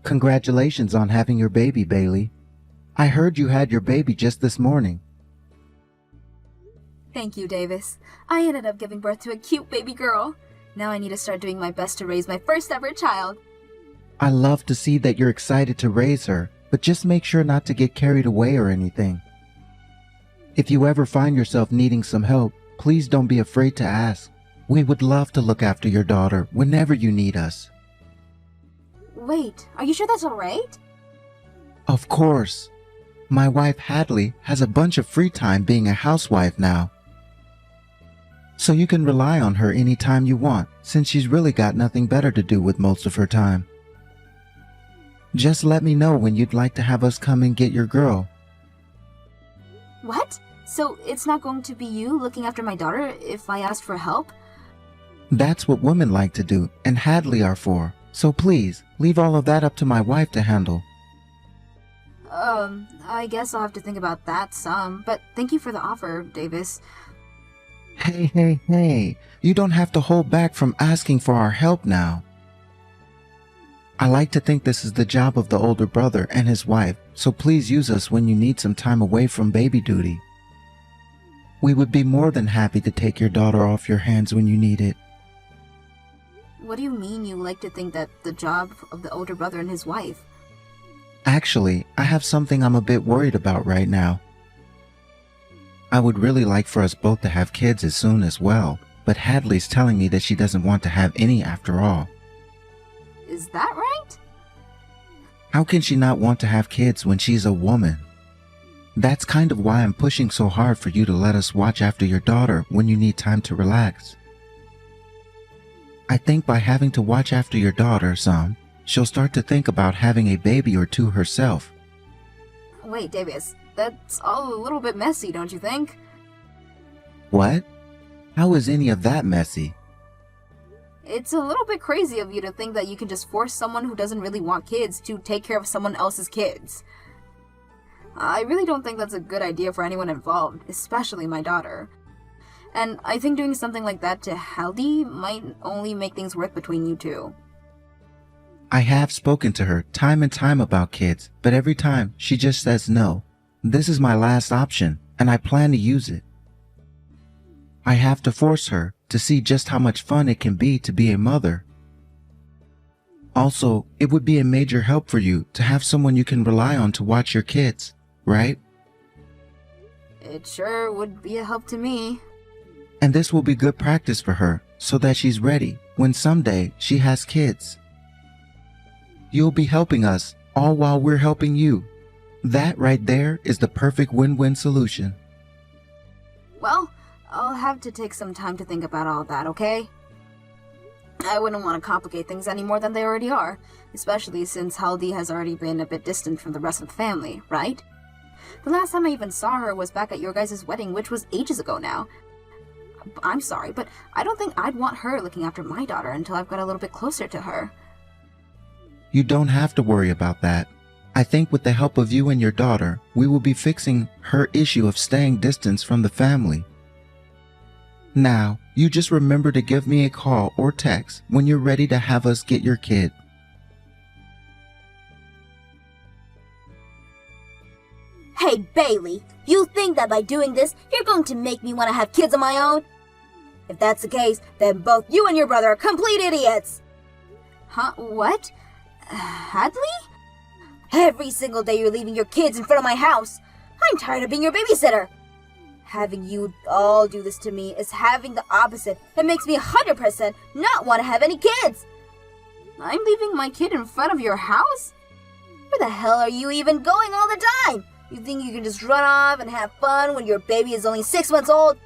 Congratulations on having your baby, Bailey. I heard you had your baby just this morning. Thank you, Davis. I ended up giving birth to a cute baby girl. Now I need to start doing my best to raise my first ever child. I love to see that you're excited to raise her, but just make sure not to get carried away or anything. If you ever find yourself needing some help, please don't be afraid to ask. We would love to look after your daughter whenever you need us. Wait, are you sure that's alright? Of course. My wife Hadley has a bunch of free time being a housewife now. So you can rely on her anytime you want, since she's really got nothing better to do with most of her time. Just let me know when you'd like to have us come and get your girl. What? So it's not going to be you looking after my daughter if I ask for help? That's what women like to do, and Hadley are for. So please, leave all of that up to my wife to handle. I guess I'll have to think about that some, but thank you for the offer, Davis. Hey, you don't have to hold back from asking for our help now. I like to think this is the job of the older brother and his wife, so please use us when you need some time away from baby duty. We would be more than happy to take your daughter off your hands when you need it. What do you mean you like to think that the job of the older brother and his wife? Actually, I have something I'm a bit worried about right now. I would really like for us both to have kids as soon as well, but Hadley's telling me that she doesn't want to have any after all. Is that right? How can she not want to have kids when she's a woman? That's kind of why I'm pushing so hard for you to let us watch after your daughter when you need time to relax. I think by having to watch after your daughter some, she'll start to think about having a baby or two herself. Wait, Davis, that's all a little bit messy, don't you think? What? How is any of that messy? It's a little bit crazy of you to think that you can just force someone who doesn't really want kids to take care of someone else's kids. I really don't think that's a good idea for anyone involved, especially my daughter. And I think doing something like that to Haldy might only make things worse between you two. I have spoken to her time and time about kids, but every time she just says no. This is my last option, and I plan to use it. I have to force her to see just how much fun it can be to be a mother. Also, it would be a major help for you to have someone you can rely on to watch your kids, right? It sure would be a help to me. And this will be good practice for her, so that she's ready when someday she has kids. You'll be helping us, all while we're helping you. That right there is the perfect win-win solution. Well, I'll have to take some time to think about all that, okay? I wouldn't want to complicate things any more than they already are, especially since Haldy has already been a bit distant from the rest of the family, right? The last time I even saw her was back at your guys' wedding, which was ages ago now. I'm sorry, but I don't think I'd want her looking after my daughter until I've got a little bit closer to her. You don't have to worry about that. I think with the help of you and your daughter, we will be fixing her issue of staying distance from the family. Now, you just remember to give me a call or text when you're ready to have us get your kid. Hey, Bailey, you think that by doing this, you're going to make me want to have kids of my own? If that's the case, then both you and your brother are complete idiots. Huh? What? Hadley? Every single day you're leaving your kids in front of my house. I'm tired of being your babysitter. Having you all do this to me is having the opposite. It makes me 100% not want to have any kids. I'm leaving my kid in front of your house? Where the hell are you even going all the time? You think you can just run off and have fun when your baby is only 6 months old?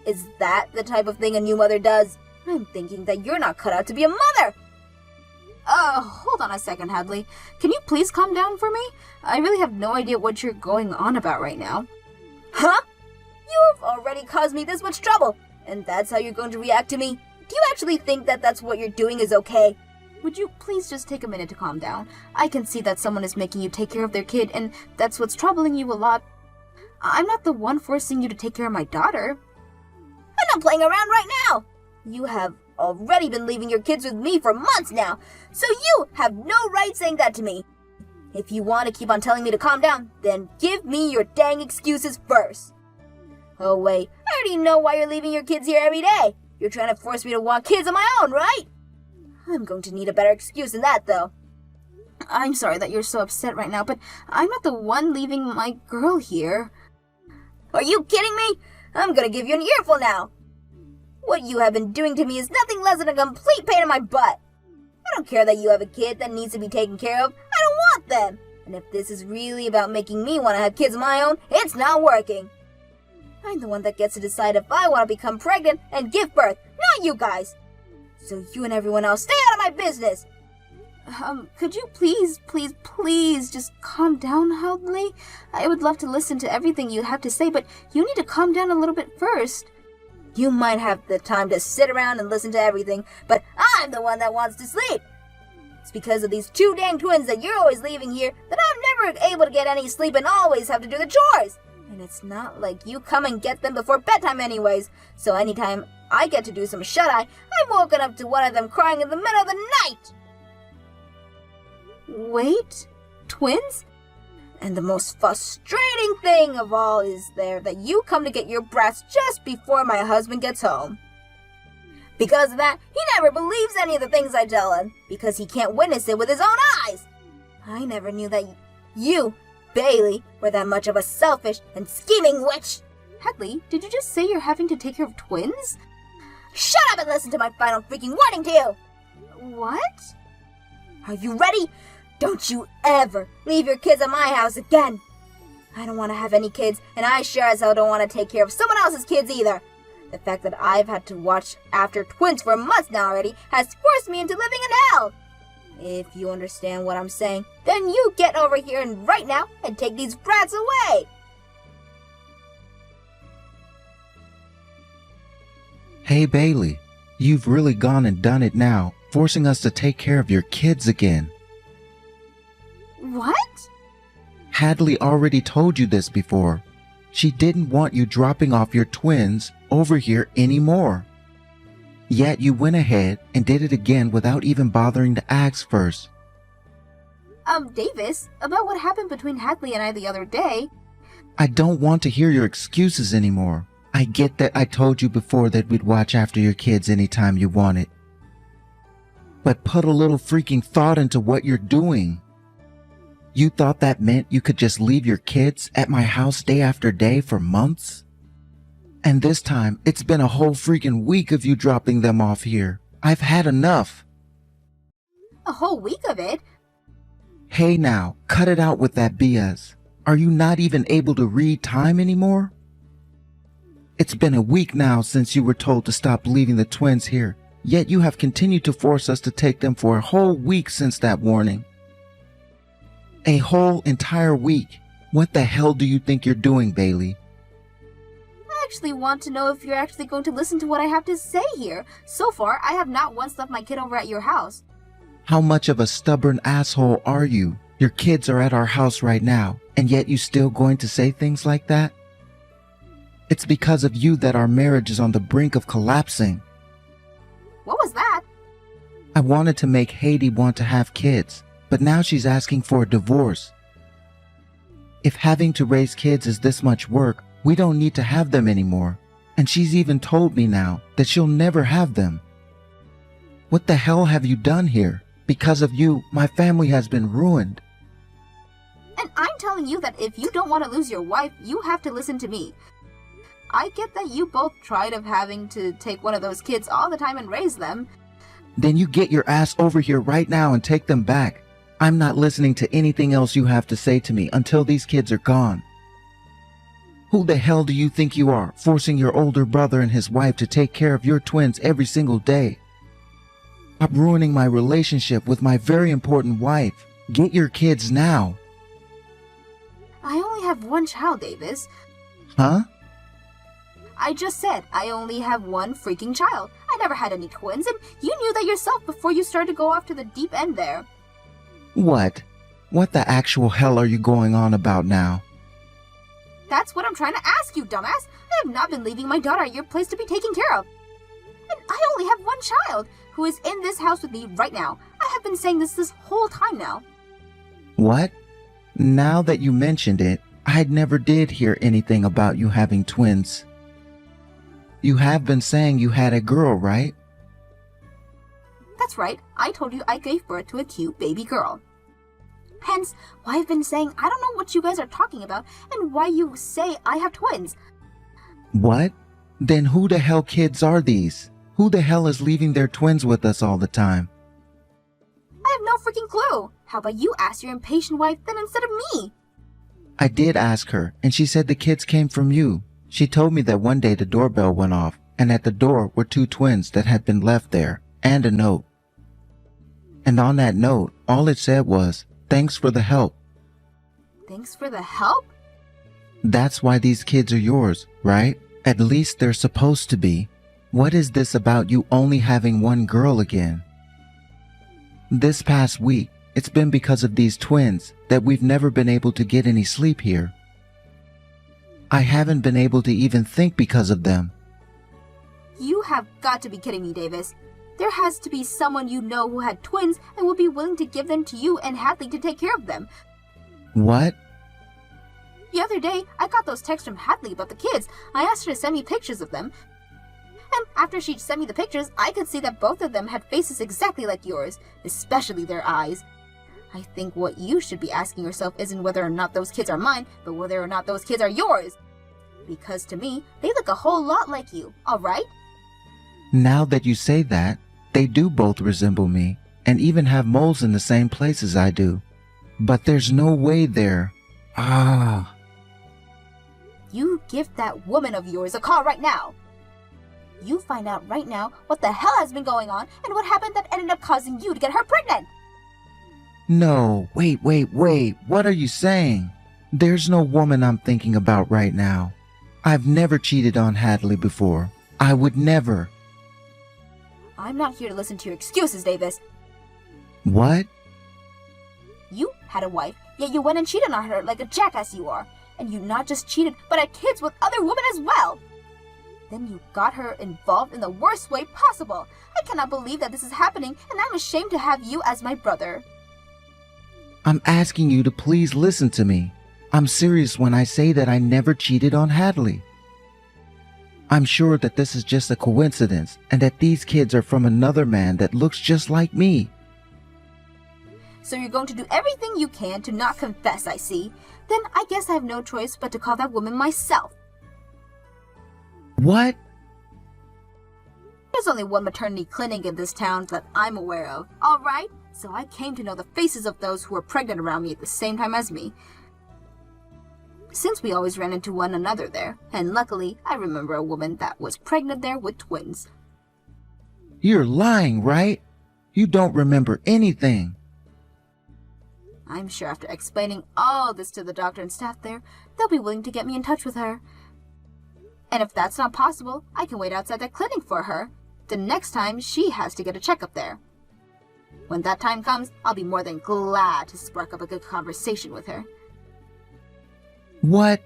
Is that the type of thing a new mother does? I'm thinking that you're not cut out to be a mother. Hold on a second, Hadley. Can you please calm down for me? I really have no idea what you're going on about right now. Huh? You have already caused me this much trouble, and that's how you're going to react to me? Do you actually think that that's what you're doing is okay? Would you please just take a minute to calm down? I can see that someone is making you take care of their kid, and that's what's troubling you a lot. I'm not the one forcing you to take care of my daughter. I'm not playing around right now. You have already been leaving your kids with me for months now, so you have no right saying that to me. If you want to keep on telling me to calm down, then give me your dang excuses first. Oh wait, I already know why you're leaving your kids here every day. You're trying to force me to want kids of my own, right? I'm going to need a better excuse than that, though. I'm sorry that you're so upset right now, but I'm not the one leaving my girl here. Are you kidding me? I'm gonna give you an earful now. What you have been doing to me is nothing less than a complete pain in my butt. I don't care that you have a kid that needs to be taken care of. I don't want them. And if this is really about making me want to have kids of my own, it's not working. I'm the one that gets to decide if I want to become pregnant and give birth, not you guys. So you and everyone else stay out of my business. Could you please just calm down, Hadley? I would love to listen to everything you have to say, but you need to calm down a little bit first. You might have the time to sit around and listen to everything, but I'm the one that wants to sleep. It's because of these two dang twins that you're always leaving here that I'm never able to get any sleep and always have to do the chores. And it's not like you come and get them before bedtime anyways, so anytime I get to do some shut-eye, I'm woken up to one of them crying in the middle of the night. Wait, twins? And the most frustrating thing of all is that you come to get your brats just before my husband gets home. Because of that, he never believes any of the things I tell him, because he can't witness it with his own eyes. I never knew that you, Bailey, were that much of a selfish and scheming witch. Hadley, did you just say you're having to take care of twins? Shut up and listen to my final freaking warning to you! What? Are you ready? Don't you ever leave your kids at my house again. I don't want to have any kids, and I sure as hell don't want to take care of someone else's kids either. The fact that I've had to watch after twins for months now already has forced me into living in hell. If you understand what I'm saying, then you get over here and right now and take these brats away. Hey Bailey, you've really gone and done it now, forcing us to take care of your kids again. What? Hadley already told you this before. She didn't want you dropping off your twins over here anymore. Yet you went ahead and did it again without even bothering to ask first. Davis, about what happened between Hadley and I the other day. I don't want to hear your excuses anymore. I get that I told you before that we'd watch after your kids anytime you wanted. But put a little freaking thought into what you're doing. You thought that meant you could just leave your kids at my house day after day for months? And this time, it's been a whole freaking week of you dropping them off here. I've had enough. A whole week of it? Hey now, cut it out with that BS. Are you not even able to read time anymore? It's been a week now since you were told to stop leaving the twins here, yet you have continued to force us to take them for a whole week since that warning. A whole entire week. What the hell do you think you're doing, Bailey? I actually want to know if you're actually going to listen to what I have to say here. So far, I have not once left my kid over at your house. How much of a stubborn asshole are you? Your kids are at our house right now, and yet you still going to say things like that? It's because of you that our marriage is on the brink of collapsing. What was that? I wanted to make Haiti want to have kids, but now she's asking for a divorce. If having to raise kids is this much work, we don't need to have them anymore. And she's even told me now that she'll never have them. What the hell have you done here? Because of you, my family has been ruined. And I'm telling you that if you don't want to lose your wife, you have to listen to me. I get that you both tried of having to take one of those kids all the time and raise them. Then you get your ass over here right now and take them back. I'm not listening to anything else you have to say to me until these kids are gone. Who the hell do you think you are, forcing your older brother and his wife to take care of your twins every single day? Stop ruining my relationship with my very important wife. Get your kids now. I only have one child, Davis. Huh? I just said I only have one freaking child. I never had any twins, and you knew that yourself before you started to go off to the deep end there. What? What the actual hell are you going on about now? That's what I'm trying to ask you, dumbass. I have not been leaving my daughter at your place to be taken care of. And I only have one child, who is in this house with me right now. I have been saying this whole time now. What? Now that you mentioned it, I never did hear anything about you having twins. You have been saying you had a girl, right? That's right, I told you I gave birth to a cute baby girl. Hence, why I've been saying I don't know what you guys are talking about and why you say I have twins. What? Then who the hell kids are these? Who the hell is leaving their twins with us all the time? I have no freaking clue. How about you ask your impatient wife then instead of me? I did ask her, and she said the kids came from you. She told me that one day the doorbell went off, and at the door were two twins that had been left there, and a note. And on that note, all it said was, "Thanks for the help." Thanks for the help? That's why these kids are yours, right? At least they're supposed to be. What is this about you only having one girl again? This past week, it's been because of these twins that we've never been able to get any sleep here. I haven't been able to even think because of them. You have got to be kidding me, Davis. There has to be someone you know who had twins and would be willing to give them to you and Hadley to take care of them. What? The other day, I got those texts from Hadley about the kids. I asked her to send me pictures of them. And after she sent me the pictures, I could see that both of them had faces exactly like yours, especially their eyes. I think what you should be asking yourself isn't whether or not those kids are mine, but whether or not those kids are yours. Because to me, they look a whole lot like you, alright? Now that you say that, they do both resemble me, and even have moles in the same places I do. But there's no way they're... You give that woman of yours a call right now. You find out right now what the hell has been going on and what happened that ended up causing you to get her pregnant. No, wait, what are you saying? There's no woman I'm thinking about right now. I've never cheated on Hadley before. I would never. I'm not here to listen to your excuses, Davis. What? You had a wife, yet you went and cheated on her like a jackass you are. And you not just cheated, but had kids with other women as well. Then you got her involved in the worst way possible. I cannot believe that this is happening, and I'm ashamed to have you as my brother. I'm asking you to please listen to me. I'm serious when I say that I never cheated on Hadley. I'm sure that this is just a coincidence and that these kids are from another man that looks just like me. So you're going to do everything you can to not confess, I see. Then I guess I have no choice but to call that woman myself. What? There's only one maternity clinic in this town that I'm aware of, alright? So I came to know the faces of those who were pregnant around me at the same time as me. Since we always ran into one another there, and luckily I remember a woman that was pregnant there with twins. You're lying, right? You don't remember anything. I'm sure after explaining all this to the doctor and staff there, they'll be willing to get me in touch with her. And if that's not possible, I can wait outside that clinic for her, the next time she has to get a checkup there. When that time comes, I'll be more than glad to spark up a good conversation with her. What?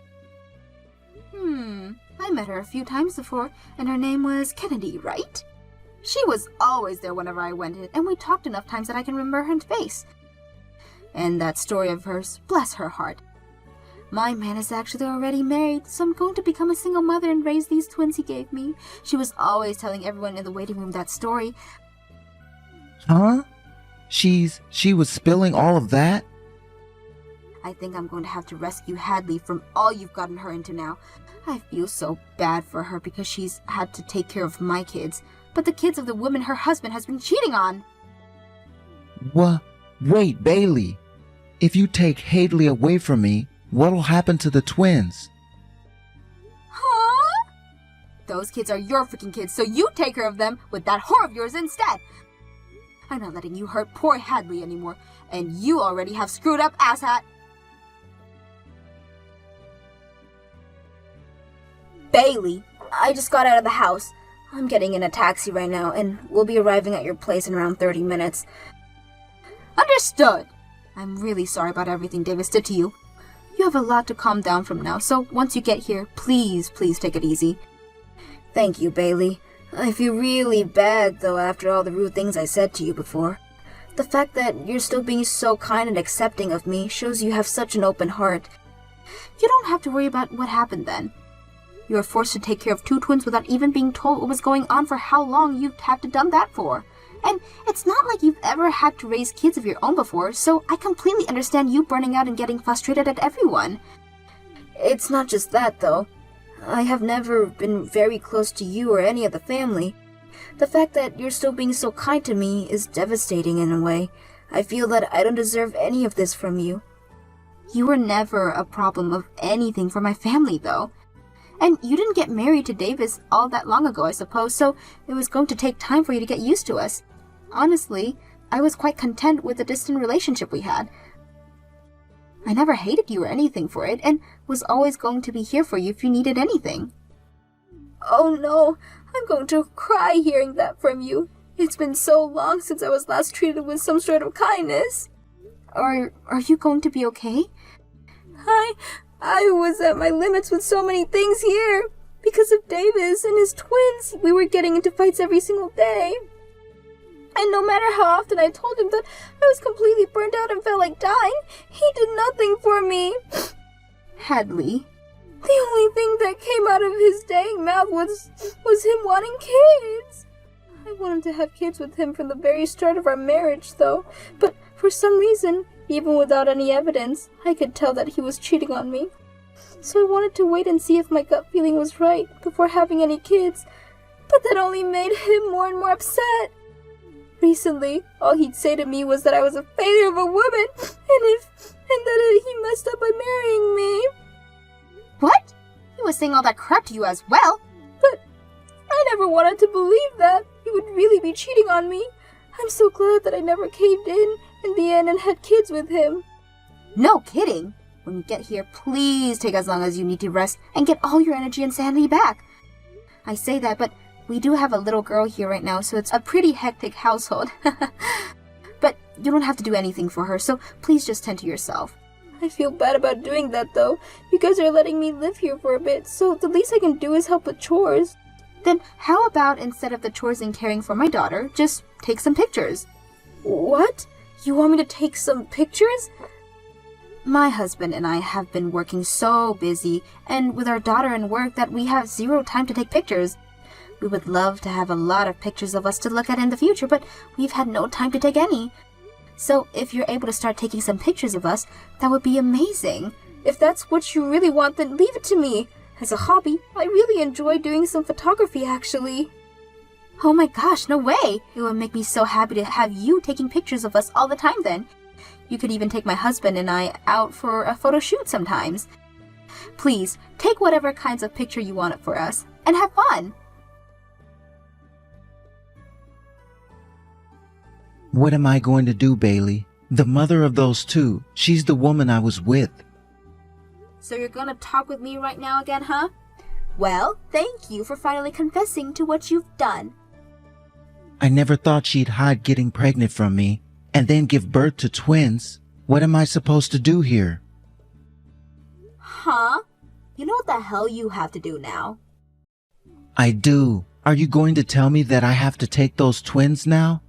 I met her a few times before, and her name was Kennedy, right? She was always there whenever I went in, and we talked enough times that I can remember her face. And that story of hers, bless her heart. My man is actually already married, so I'm going to become a single mother and raise these twins he gave me. She was always telling everyone in the waiting room that story. Huh? She was spilling all of that? I think I'm going to have to rescue Hadley from all you've gotten her into now. I feel so bad for her because she's had to take care of my kids, but the kids of the woman her husband has been cheating on. What? Wait, Bailey. If you take Hadley away from me, what'll happen to the twins? Huh? Those kids are your freaking kids, so you take care of them with that whore of yours instead. I'm not letting you hurt poor Hadley anymore, and you already have screwed up, asshat. Bailey, I just got out of the house. I'm getting in a taxi right now, and we'll be arriving at your place in around 30 minutes. Understood. I'm really sorry about everything Davis did to you. You have a lot to calm down from now, so once you get here, please take it easy. Thank you, Bailey. I feel really bad, though, after all the rude things I said to you before. The fact that you're still being so kind and accepting of me shows you have such an open heart. You don't have to worry about what happened then. You were forced to take care of 2 twins without even being told what was going on for how long you'd have to done that for. And it's not like you've ever had to raise kids of your own before, so I completely understand you burning out and getting frustrated at everyone. It's not just that, though. I have never been very close to you or any of the family. The fact that you're still being so kind to me is devastating in a way. I feel that I don't deserve any of this from you. You were never a problem of anything for my family, though. And you didn't get married to Davis all that long ago, I suppose, so it was going to take time for you to get used to us. Honestly, I was quite content with the distant relationship we had. I never hated you or anything for it, and was always going to be here for you if you needed anything. Oh no, I'm going to cry hearing that from you. It's been so long since I was last treated with some sort of kindness. Are you going to be okay? I was at my limits with so many things here. Because of Davis and his twins, we were getting into fights every single day. And no matter how often I told him that I was completely burned out and felt like dying, he did nothing for me. Hadley. The only thing that came out of his dang mouth was him wanting kids. I wanted to have kids with him from the very start of our marriage, though. But for some reason, even without any evidence, I could tell that he was cheating on me. So I wanted to wait and see if my gut feeling was right before having any kids. But that only made him more and more upset. Recently, all he'd say to me was that I was a failure of a woman, and that he messed up by marrying me. What? He was saying all that crap to you as well? But I never wanted to believe that he would really be cheating on me. I'm so glad that I never caved in the end and had kids with him. No kidding. When you get here, please take as long as you need to rest and get all your energy and sanity back. I say that, but we do have a little girl here right now, so it's a pretty hectic household. But you don't have to do anything for her, so please just tend to yourself. I feel bad about doing that, though. You guys are letting me live here for a bit, so the least I can do is help with chores. Then how about instead of the chores and caring for my daughter, just take some pictures? What? You want me to take some pictures? My husband and I have been working so busy, and with our daughter and work, that we have zero time to take pictures. We would love to have a lot of pictures of us to look at in the future, but we've had no time to take any. So if you're able to start taking some pictures of us, that would be amazing. If that's what you really want, then leave it to me. As a hobby, I really enjoy doing some photography, actually. Oh my gosh, no way! It would make me so happy to have you taking pictures of us all the time then. You could even take my husband and I out for a photo shoot sometimes. Please, take whatever kinds of picture you want for us, and have fun! What am I going to do, Bailey? The mother of those 2, she's the woman I was with. So you're gonna talk with me right now again, huh? Well, thank you for finally confessing to what you've done. I never thought she'd hide getting pregnant from me and then give birth to twins. What am I supposed to do here? Huh? You know what the hell you have to do now? I do. Are you going to tell me that I have to take those twins now?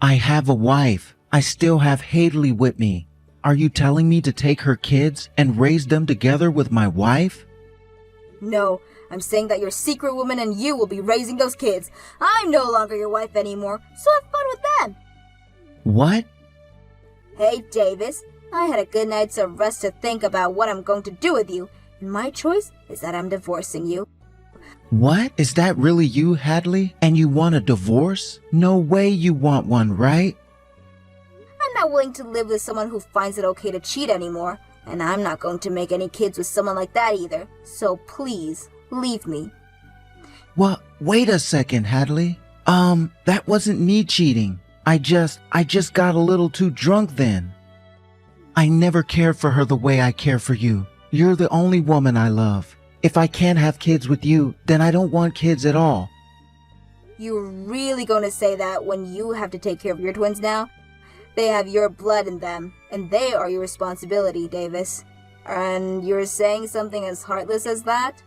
I have a wife. I still have Hadley with me. Are you telling me to take her kids and raise them together with my wife? No, I'm saying that your secret woman and you will be raising those kids. I'm no longer your wife anymore, so have fun with them. What? Hey, Davis, I had a good night's of rest to think about what I'm going to do with you, and my choice is that I'm divorcing you. What? Is that really you, Hadley? And you want a divorce? No way you want one, right? I'm not willing to live with someone who finds it okay to cheat anymore, and I'm not going to make any kids with someone like that either. So please, leave me. Well, wait a second, Hadley. That wasn't me cheating. I just got a little too drunk then. I never cared for her the way I care for you. You're the only woman I love. If I can't have kids with you, then I don't want kids at all. You're really going to say that when you have to take care of your twins now? They have your blood in them, and they are your responsibility, Davis. And you're saying something as heartless as that?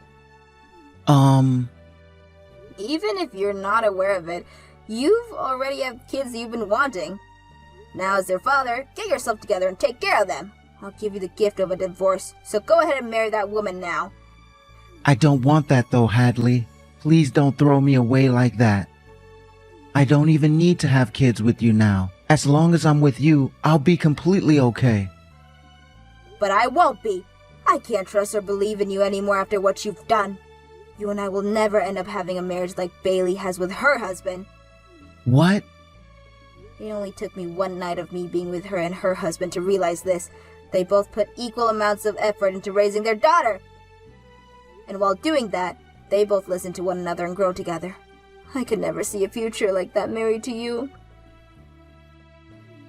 Even if you're not aware of it, you've already have kids you've been wanting. Now, as their father, get yourself together and take care of them. I'll give you the gift of a divorce, so go ahead and marry that woman now. I don't want that though, Hadley. Please don't throw me away like that. I don't even need to have kids with you now. As long as I'm with you, I'll be completely okay. But I won't be. I can't trust or believe in you anymore after what you've done. You and I will never end up having a marriage like Bailey has with her husband. What? It only took me one night of me being with her and her husband to realize this. They both put equal amounts of effort into raising their daughter. And while doing that, they both listen to one another and grow together. I could never see a future like that married to you.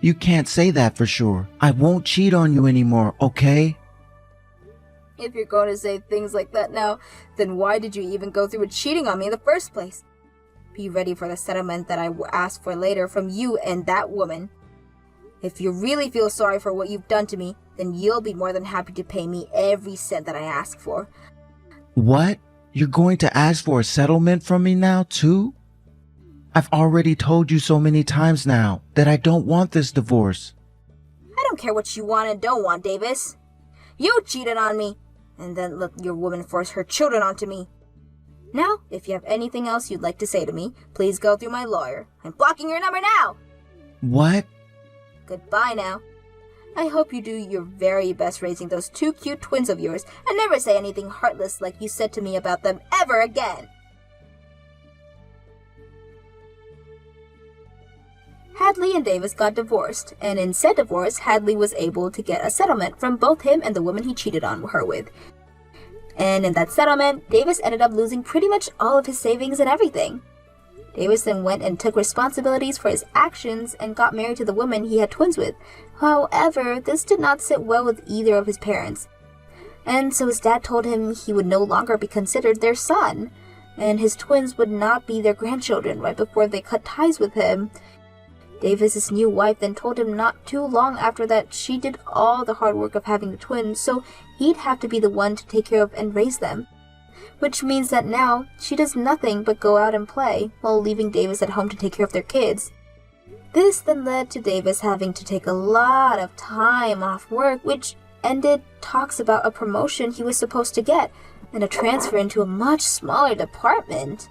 You can't say that for sure. I won't cheat on you anymore, okay? If you're going to say things like that now, then why did you even go through with cheating on me in the first place? Be ready for the settlement that I will ask for later from you and that woman. If you really feel sorry for what you've done to me, then you'll be more than happy to pay me every cent that I ask for. What? You're going to ask for a settlement from me now, too? I've already told you so many times now that I don't want this divorce. I don't care what you want and don't want, Davis. You cheated on me, and then let your woman force her children onto me. Now, if you have anything else you'd like to say to me, please go through my lawyer. I'm blocking your number now! What? Goodbye now. I hope you do your very best raising those two cute twins of yours and never say anything heartless like you said to me about them ever again. Hadley and Davis got divorced, and in said divorce, Hadley was able to get a settlement from both him and the woman he cheated on her with. And in that settlement, Davis ended up losing pretty much all of his savings and everything. Davis then went and took responsibilities for his actions and got married to the woman he had twins with. However, this did not sit well with either of his parents. And so his dad told him he would no longer be considered their son, and his twins would not be their grandchildren right before they cut ties with him. Davis's new wife then told him not too long after that she did all the hard work of having the twins, so he'd have to be the one to take care of and raise them. Which means that now she does nothing but go out and play, while leaving Davis at home to take care of their kids. This then led to Davis having to take a lot of time off work, which ended talks about a promotion he was supposed to get, and a transfer into a much smaller department.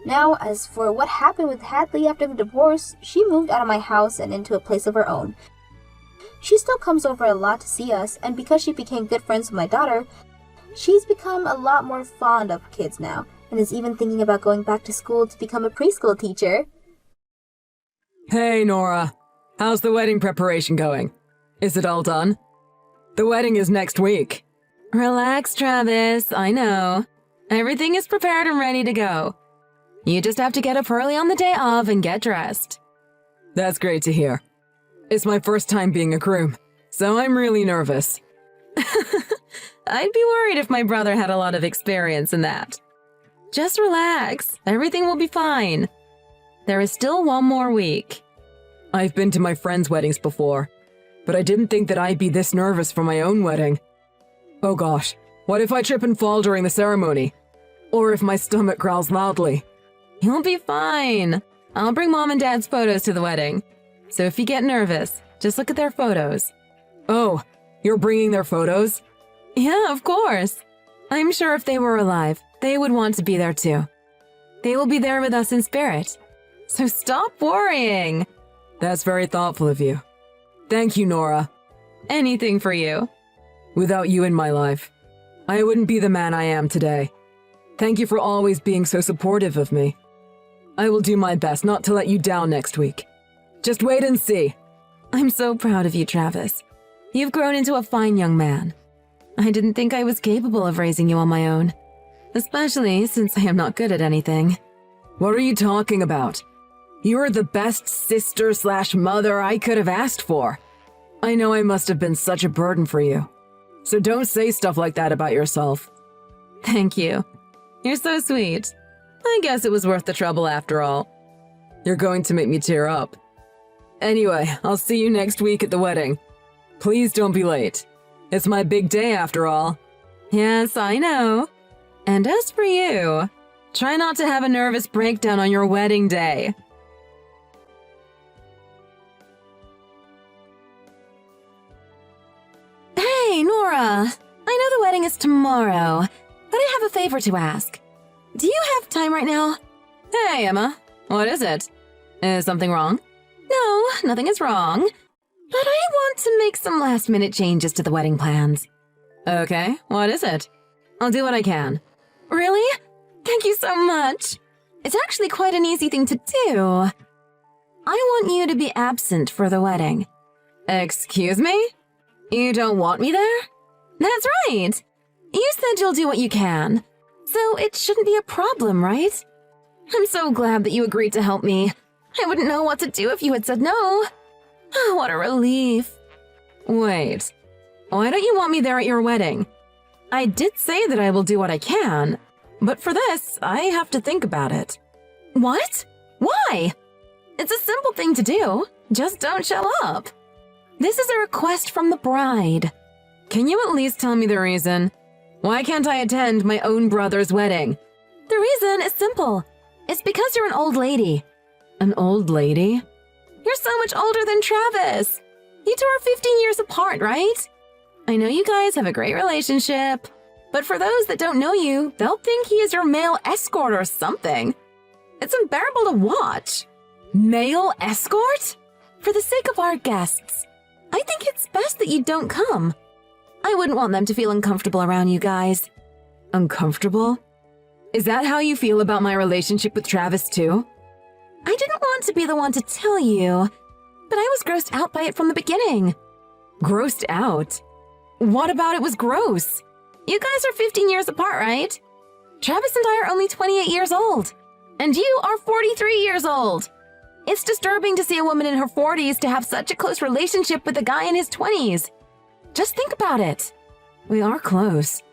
Now, as for what happened with Hadley after the divorce, she moved out of my house and into a place of her own. She still comes over a lot to see us, and because she became good friends with my daughter, she's become a lot more fond of kids now, and is even thinking about going back to school to become a preschool teacher. Hey, Nora. How's the wedding preparation going? Is it all done? The wedding is next week. Relax, Travis. I know. Everything is prepared and ready to go. You just have to get up early on the day of and get dressed. That's great to hear. It's my first time being a groom, so I'm really nervous. I'd be worried if my brother had a lot of experience in that. Just relax. Everything will be fine. There is still one more week. I've been to my friends' weddings before, but I didn't think that I'd be this nervous for my own wedding. Oh gosh, what if I trip and fall during the ceremony? Or if my stomach growls loudly? You'll be fine. I'll bring Mom and Dad's photos to the wedding. So if you get nervous, just look at their photos. Oh, you're bringing their photos? Yeah, of course. I'm sure if they were alive, they would want to be there too. They will be there with us in spirit. So stop worrying. That's very thoughtful of you. Thank you, Nora. Anything for you. Without you in my life, I wouldn't be the man I am today. Thank you for always being so supportive of me. I will do my best not to let you down next week. Just wait and see. I'm so proud of you, Travis. You've grown into a fine young man. I didn't think I was capable of raising you on my own, especially since I am not good at anything. What are you talking about? You're the best sister/mother I could have asked for. I know I must have been such a burden for you. So don't say stuff like that about yourself. Thank you. You're so sweet. I guess it was worth the trouble after all. You're going to make me tear up. Anyway, I'll see you next week at the wedding. Please don't be late. It's my big day after all. Yes, I know. And as for you, Try not to have a nervous breakdown on your wedding day. Hey, Nora! I know the wedding is tomorrow, but I have a favor to ask. Do you have time right now? Hey, Emma. What is it? Is something wrong? No, nothing is wrong. But I want to make some last-minute changes to the wedding plans. Okay, what is it? I'll do what I can. Really? Thank you so much. It's actually quite an easy thing to do. I want you to be absent for the wedding. Excuse me? You don't want me there? That's right. You said you'll do what you can, so it shouldn't be a problem, right? I'm so glad that you agreed to help me. I wouldn't know what to do if you had said no. Oh, what a relief. Wait. Why don't you want me there at your wedding? I did say that I will do what I can, but for this, I have to think about it. What? Why? It's a simple thing to do. Just don't show up. This is a request from the bride. Can you at least tell me the reason? Why can't I attend my own brother's wedding? The reason is simple. It's because you're an old lady. An old lady? You're so much older than Travis. You two are 15 years apart, right? I know you guys have a great relationship, but for those that don't know you, they'll think he is your male escort or something. It's unbearable to watch. Male escort? For the sake of our guests, I think it's best that you don't come. I wouldn't want them to feel uncomfortable around you guys. Uncomfortable? Is that how you feel about my relationship with Travis too? I didn't want to be the one to tell you, but I was grossed out by it from the beginning. Grossed out? What about it was gross? You guys are 15 years apart, right? Travis and I are only 28 years old, and you are 43 years old. It's disturbing to see a woman in her 40s to have such a close relationship with a guy in his 20s. Just think about it. We are close.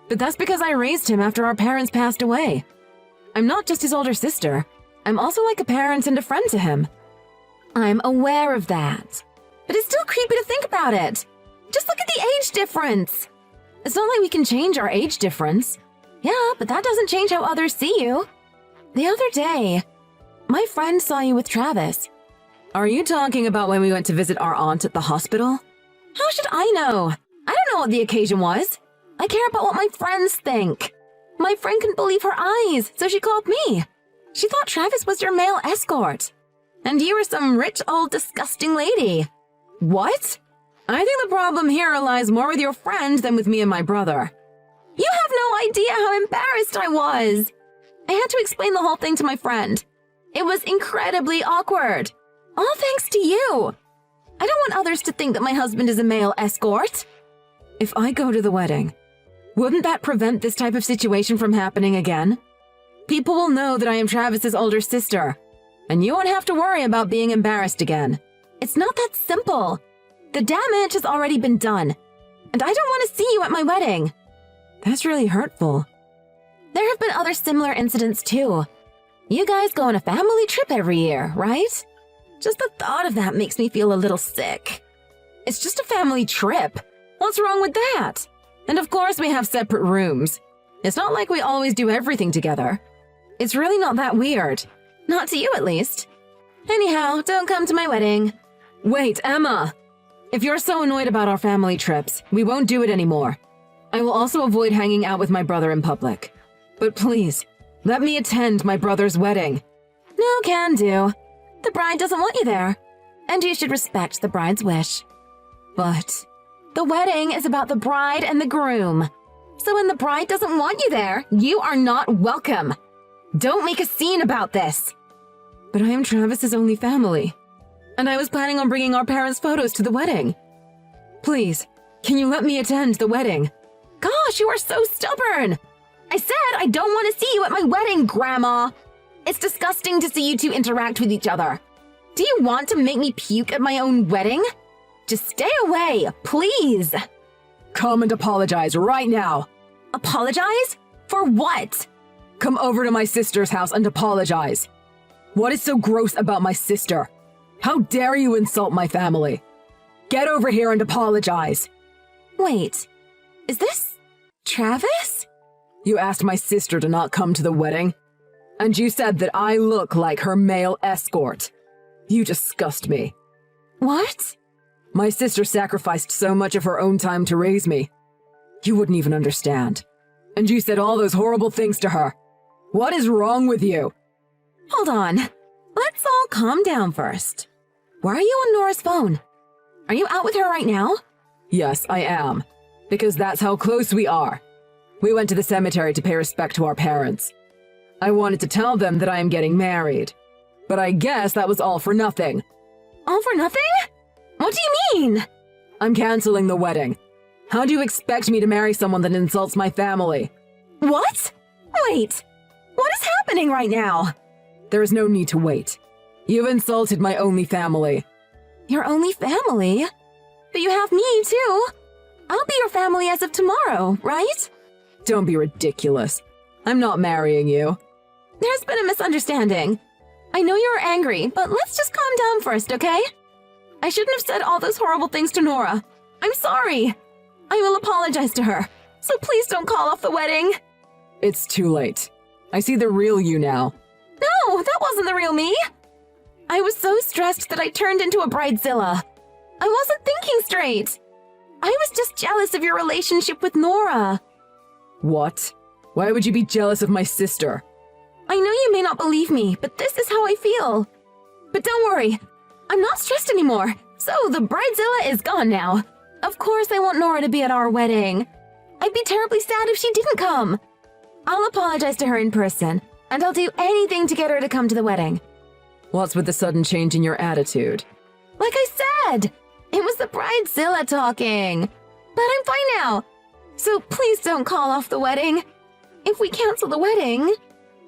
But that's because I raised him after our parents passed away. I'm not just his older sister. I'm also like a parent and a friend to him. I'm aware of that. But it's still creepy to think about it. Just look at the age difference. It's not like we can change our age difference. Yeah, but that doesn't change how others see you. The other day, my friend saw you with Travis. Are you talking about when we went to visit our aunt at the hospital? How should I know? I don't know what the occasion was. I care about what my friends think. My friend couldn't believe her eyes, so she called me. She thought Travis was your male escort. And you were some rich old disgusting lady. What? I think the problem here lies more with your friend than with me and my brother. You have no idea how embarrassed I was. I had to explain the whole thing to my friend. It was incredibly awkward. All thanks to you. I don't want others to think that my husband is a male escort. If I go to the wedding, wouldn't that prevent this type of situation from happening again? People will know that I am Travis's older sister, and you won't have to worry about being embarrassed again. It's not that simple. The damage has already been done, and I don't want to see you at my wedding. That's really hurtful. There have been other similar incidents too. You guys go on a family trip every year, right? Just the thought of that makes me feel a little sick. It's just a family trip. What's wrong with that? And of course we have separate rooms. It's not like we always do everything together. It's really not that weird. Not to you, at least. Anyhow, don't come to my wedding. Wait, Emma! If you're so annoyed about our family trips, we won't do it anymore. I will also avoid hanging out with my brother in public. But please, let me attend my brother's wedding. No can do. The bride doesn't want you there, and you should respect the bride's wish. But the wedding is about the bride and the groom. So when the bride doesn't want you there, you are not welcome. Don't make a scene about this. But I am Travis's only family, and I was planning on bringing our parents' photos to the wedding. Please, can you let me attend the wedding? Gosh, you are so stubborn. I said I don't want to see you at my wedding, Grandma. It's disgusting to see you two interact with each other. Do you want to make me puke at my own wedding? Just stay away, please. Come and apologize right now. Apologize? For what? Come over to my sister's house and apologize. What is so gross about my sister? How dare you insult my family? Get over here and apologize. Wait, is this Travis? You asked my sister to not come to the wedding. And you said that I look like her male escort. You disgust me. What? My sister sacrificed so much of her own time to raise me. You wouldn't even understand. And you said all those horrible things to her. What is wrong with you? Hold on. Let's all calm down first. Why are you on Nora's phone? Are you out with her right now? Yes, I am. Because that's how close we are. We went to the cemetery to pay respect to our parents. I wanted to tell them that I am getting married. But I guess that was all for nothing. All for nothing? What do you mean? I'm canceling the wedding. How do you expect me to marry someone that insults my family? What? Wait. What is happening right now? There is no need to wait. You've insulted my only family. Your only family? But you have me, too. I'll be your family as of tomorrow, right? Don't be ridiculous. I'm not marrying you. There's been a misunderstanding. I know you're angry, but let's just calm down first, okay? I shouldn't have said all those horrible things to Nora. I'm sorry. I will apologize to her, so please don't call off the wedding. It's too late. I see the real you now. No, that wasn't the real me. I was so stressed that I turned into a bridezilla. I wasn't thinking straight. I was just jealous of your relationship with Nora. What? Why would you be jealous of my sister? I know you may not believe me, but this is how I feel. But don't worry, I'm not stressed anymore, so the bridezilla is gone now. Of course I want Nora to be at our wedding. I'd be terribly sad if she didn't come. I'll apologize to her in person, and I'll do anything to get her to come to the wedding. What's with the sudden change in your attitude? Like I said, it was the bridezilla talking. But I'm fine now, so please don't call off the wedding. If we cancel the wedding,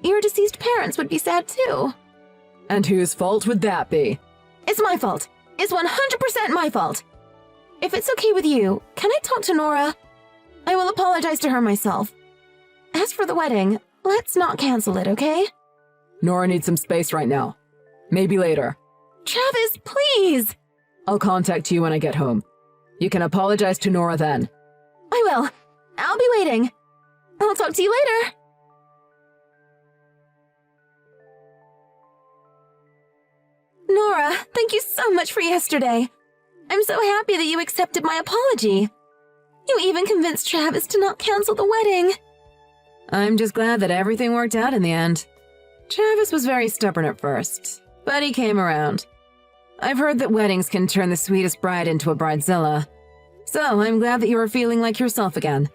your deceased parents would be sad too. And whose fault would that be? It's my fault. It's 100% my fault. If it's okay with you, can I talk to Nora? I will apologize to her myself. As for the wedding, let's not cancel it, okay? Nora needs some space right now. Maybe later. Travis, please! I'll contact you when I get home. You can apologize to Nora then. I will. I'll be waiting. I'll talk to you later. Nora, thank you so much for yesterday. I'm so happy that you accepted my apology. You even convinced Travis to not cancel the wedding. I'm just glad that everything worked out in the end. Travis was very stubborn at first, but he came around. I've heard that weddings can turn the sweetest bride into a bridezilla, so I'm glad that you are feeling like yourself again.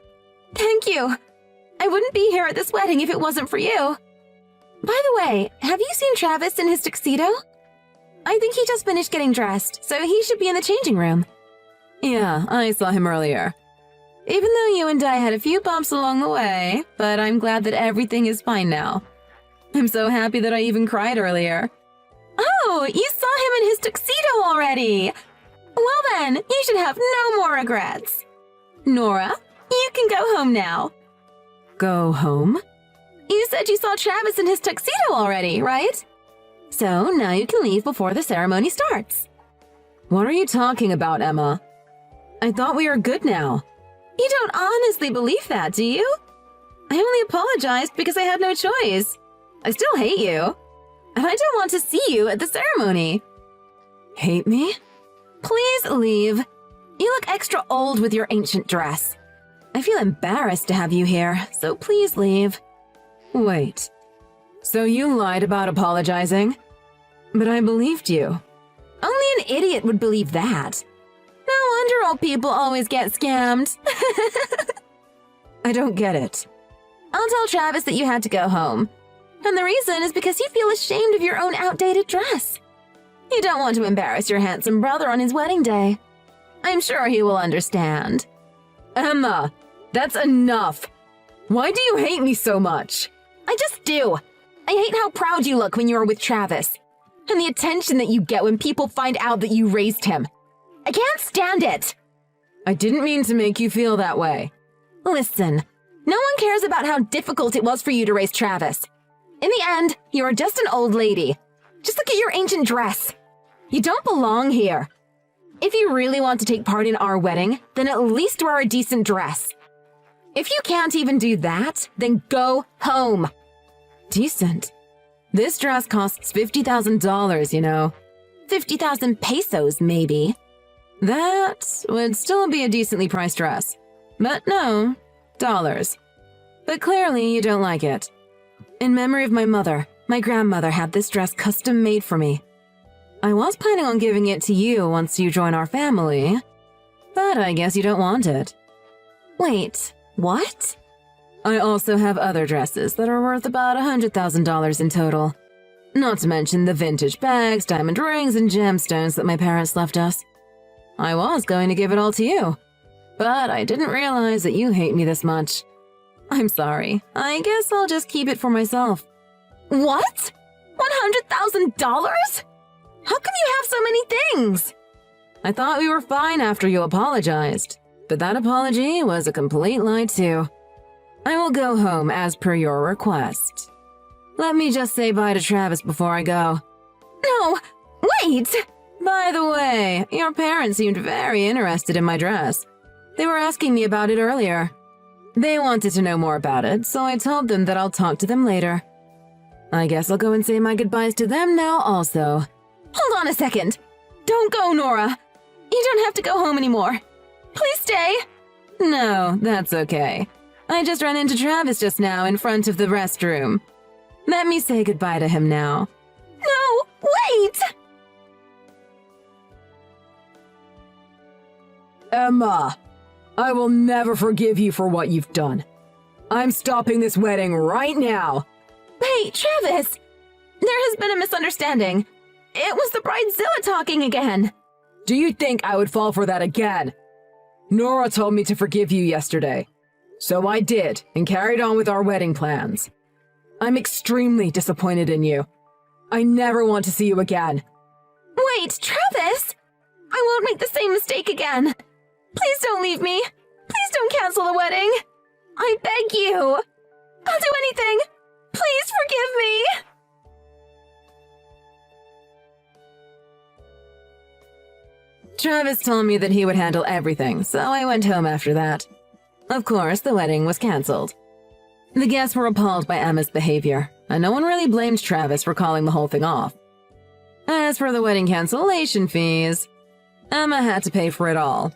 Thank you. I wouldn't be here at this wedding if it wasn't for you. By the way, have you seen Travis in his tuxedo? I think he just finished getting dressed, so he should be in the changing room. Yeah, I saw him earlier. Even though you and I had a few bumps along the way, but I'm glad that everything is fine now. I'm so happy that I even cried earlier. Oh, you saw him in his tuxedo already! Well then, you should have no more regrets. Nora, you can go home now. Go home? You said you saw Travis in his tuxedo already, right? So now you can leave before the ceremony starts. What are you talking about, Emma? I thought we were good now. You don't honestly believe that, do you? I only apologized because I had no choice. I still hate you. And I don't want to see you at the ceremony. Hate me? Please leave. You look extra old with your ancient dress. I feel embarrassed to have you here, so please leave. Wait. So you lied about apologizing? But I believed you. Only an idiot would believe that. No wonder old people always get scammed. I don't get it. I'll tell Travis that you had to go home. And the reason is because you feel ashamed of your own outdated dress. You don't want to embarrass your handsome brother on his wedding day. I'm sure he will understand. Emma, that's enough. Why do you hate me so much? I just do. I hate how proud you look when you are with Travis. And the attention that you get when people find out that you raised him. I can't stand it. I didn't mean to make you feel that way. Listen, no one cares about how difficult it was for you to raise Travis. In the end, you are just an old lady. Just look at your ancient dress. You don't belong here. If you really want to take part in our wedding, then at least wear a decent dress. If you can't even do that, then go home. Decent? This dress costs $50,000, you know. 50,000 pesos, maybe. That would still be a decently priced dress. But no, dollars. But clearly you don't like it. In memory of my mother, my grandmother had this dress custom made for me. I was planning on giving it to you once you join our family, but I guess you don't want it. Wait, what? I also have other dresses that are worth about $100,000 in total. Not to mention the vintage bags, diamond rings, and gemstones that my parents left us. I was going to give it all to you, but I didn't realize that you hate me this much. I'm sorry. I guess I'll just keep it for myself. What? $100,000? How come you have so many things? I thought we were fine after you apologized, but that apology was a complete lie too. I will go home as per your request. Let me just say bye to Travis before I go. No, wait! By the way, your parents seemed very interested in my dress. They were asking me about it earlier. They wanted to know more about it, so I told them that I'll talk to them later. I guess I'll go and say my goodbyes to them now also. Hold on a second. Don't go, Nora. You don't have to go home anymore. Please stay. No, that's okay. I just ran into Travis just now in front of the restroom. Let me say goodbye to him now. No, wait! Emma, I will never forgive you for what you've done. I'm stopping this wedding right now. Hey, Travis! There has been a misunderstanding. It was the bridezilla talking again. Do you think I would fall for that again? Nora told me to forgive you yesterday. So I did, and carried on with our wedding plans. I'm extremely disappointed in you. I never want to see you again. Wait, Travis! I won't make the same mistake again. Please don't leave me. Please don't cancel the wedding. I beg you. I'll do anything. Please forgive me. Travis told me that he would handle everything, so I went home after that. Of course, the wedding was cancelled. The guests were appalled by Emma's behavior, and no one really blamed Travis for calling the whole thing off. As for the wedding cancellation fees, Emma had to pay for it all.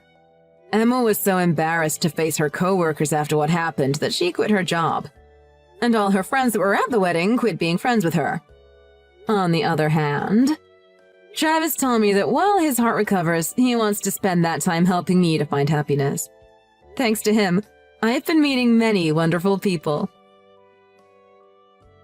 Emma was so embarrassed to face her co-workers after what happened that she quit her job. And all her friends that were at the wedding quit being friends with her. On the other hand, Travis told me that while his heart recovers, he wants to spend that time helping me to find happiness. Thanks to him, I've been meeting many wonderful people.